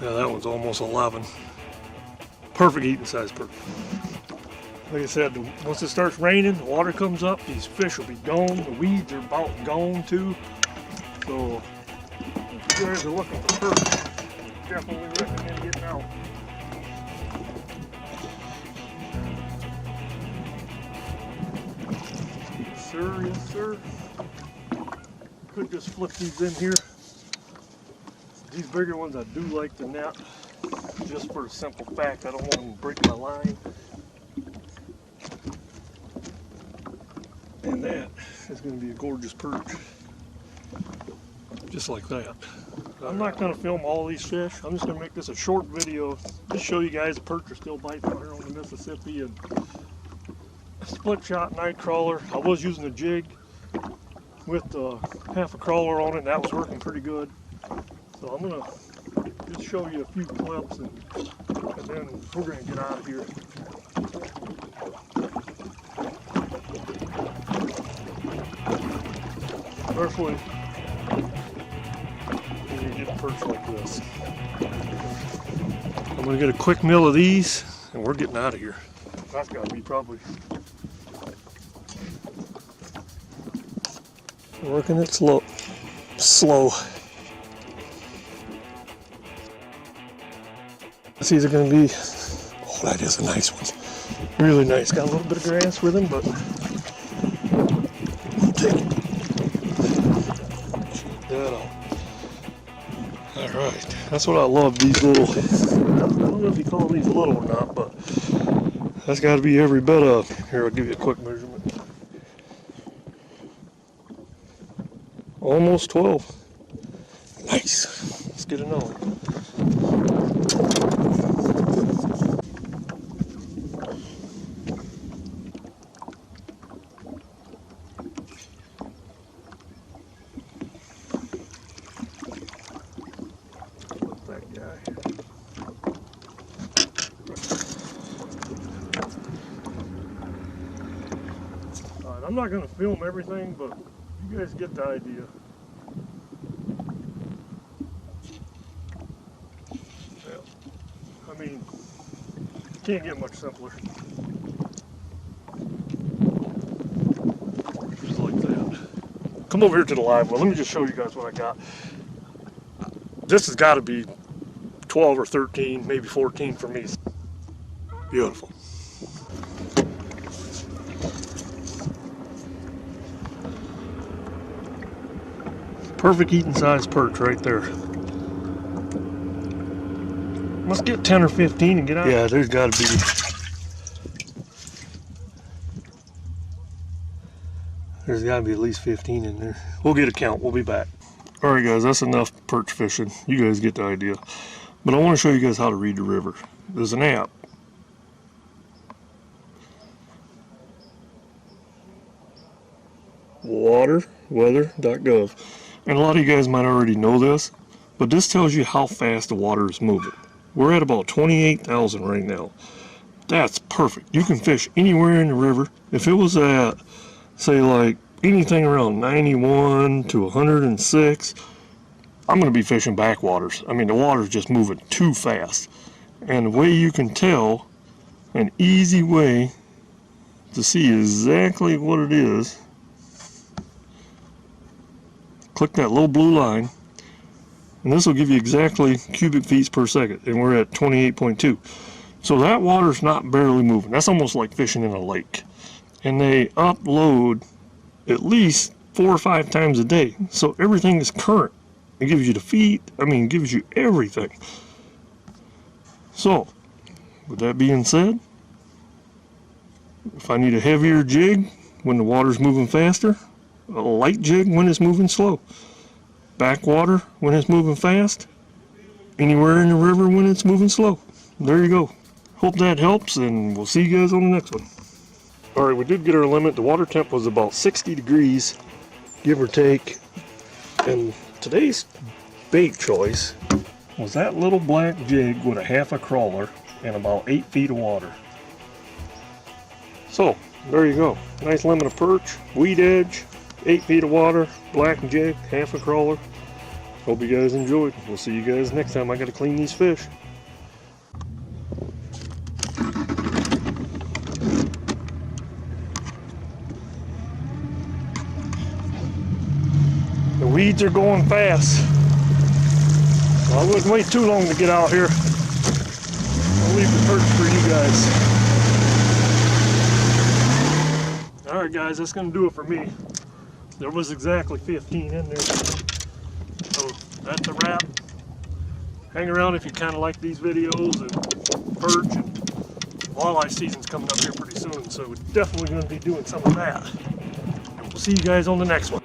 Yeah, that one's almost 11. Perfect eating size perch. Like I said, once it starts raining, the water comes up, these fish will be gone. The weeds are about gone too. So if you guys are looking for perch, definitely recommend getting out. Yes sir, yes sir. Could just flip these in here. These bigger ones I do like to net, just for a simple fact I don't want them to break my line. And that is going to be a gorgeous perch. Just like that. I'm not going to film all these fish. I'm just going to make this a short video. Just show you guys the perch are still biting out here on the Mississippi. And split shot night crawler. I was using a jig with half a crawler on it. And that was working pretty good. So I'm going to just show you a few clips and then we're going to get out of here. Especially when you get a perch like this. I'm going to get a quick meal of these and we're getting out of here. That's got to be probably working it slow. It's either going to be, oh, that is a nice one. Really nice. Got a little bit of grass with him, but we'll take it. Alright, that's what I love, these little, I don't know if you call these little or not, but that's got to be every bit of. Here, I'll give you a quick measurement. Almost 12. Nice. Let's get another one. I'm not going to film everything, but you guys get the idea. Yeah. I mean, can't get much simpler. Just like that. Come over here to the live one. Let me just show you guys what I got. This has got to be 12 or 13, maybe 14 for me. Beautiful. Perfect eating size perch right there. Let's get 10 or 15 and get out. Yeah, there's got to be. There's got to be at least 15 in there. We'll get a count. We'll be back. All right, guys, that's enough perch fishing. You guys get the idea. But I want to show you guys how to read the river. There's an app. waterweather.gov. And a lot of you guys might already know this, but this tells you how fast the water is moving. We're at about 28,000 right now. That's perfect. You can fish anywhere in the river. If it was at, say, like anything around 91 to 106, I'm going to be fishing backwaters. I mean, the water's just moving too fast. And the way you can tell, an easy way to see exactly what it is, click that little blue line, and this will give you exactly cubic feet per second, and we're at 28.2. So that water's not barely moving. That's almost like fishing in a lake. And they upload at least 4 or 5 times a day, so everything is current. It gives you the feet, I mean, it gives you everything. So, with that being said, if I need a heavier jig when the water's moving faster, a light jig when it's moving slow, backwater when it's moving fast, anywhere in the river when it's moving slow. There you go. Hope that helps, and we'll see you guys on the next one. Alright, we did get our limit. The water temp was about 60 degrees, give or take. And today's bait choice was that little black jig with a half a crawler and about 8 feet of water. So, there you go. Nice limit of perch, weed edge, 8 feet of water, black jig, half a crawler. Hope you guys enjoyed. We'll see you guys next time. I gotta clean these fish. The weeds are going fast. Well, I wouldn't wait too long to get out here. I'll leave the perch for you guys. Alright guys, that's going to do it for me. There was exactly 15 in there. So that's a wrap. Hang around if you kind of like these videos, and perch and walleye season's coming up here pretty soon. So we're definitely going to be doing some of that. And we'll see you guys on the next one.